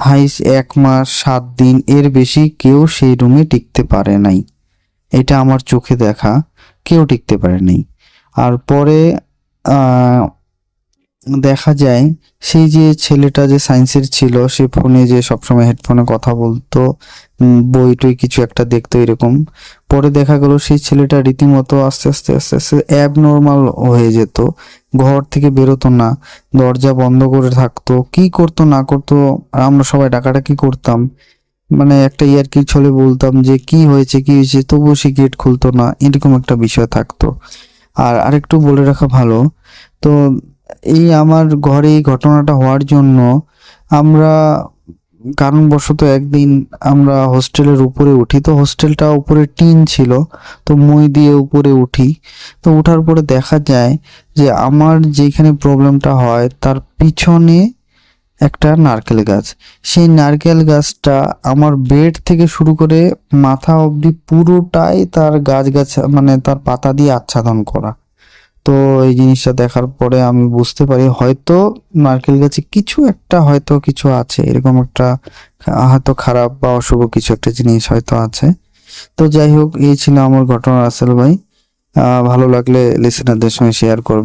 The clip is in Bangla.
হাইস 1 মাস 7 দিন এর বেশি কেউ সেই রুমে টিকতে পারে নাই। এটা আমার চোখে দেখা, কেউ টিকতে পারে নাই। আর পরে দেখা যায় সেই যে ছেলেটা যে সায়েন্সের ছিল, সে ফোনে যে সবসময় হেডফোনে কথা বলতো, বই টই কিছু একটা দেখতো এরকম। পরে দেখা গেল সেই ছেলেটা রীতিমতো আস্তে আস্তে আস্তে আস্তে অ্যাবনর্মাল হয়ে যেত, ঘর থেকে বেরোতো না, দরজা বন্ধ করে থাকতো, কি করতো না করতো আমরা সবাই ডাকাডাকি করতাম। মানে একটা ইয়ার্কি ছলে বলতাম যে কি হয়েছে কি হয়েছে, তবুও সে গেট খুলতো না, এরকম একটা বিষয় থাকতো। আর আরেকটু বলে রাখা ভালো, তো এই আমার ঘরে এই ঘটনাটা হওয়ার জন্য আমরা কারণবশত একদিন আমরা হোস্টেলের উপরে উঠি, তো হোস্টেলটা উপরে টিন ছিল, তো মই দিয়ে উপরে উঠি। তো ওঠার পরে দেখা যায় যে আমার যেখানে প্রবলেমটা হয় তার পিছনে একটা নারকেল গাছ। সেই নারকেল গাছটা আমার বেড থেকে শুরু করে মাথা অবধি পুরোটাই তার মানে তার পাতা দিয়ে আচ্ছাদন করা। তো এই জিনিসটা দেখার পরে আমি বুঝতে পারি হয়তো নারকেল গাছে কিছু একটা, হয়তো কিছু আছে, এরকম একটা হয়তো খারাপ বা অশুভ কিছু একটা জিনিস হয়তো আছে। তো যাই হোক, এই ছিল আমার ঘটনা রাসেল ভাই। ভালো লাগলে লিসেনারদের সঙ্গে শেয়ার করবেন।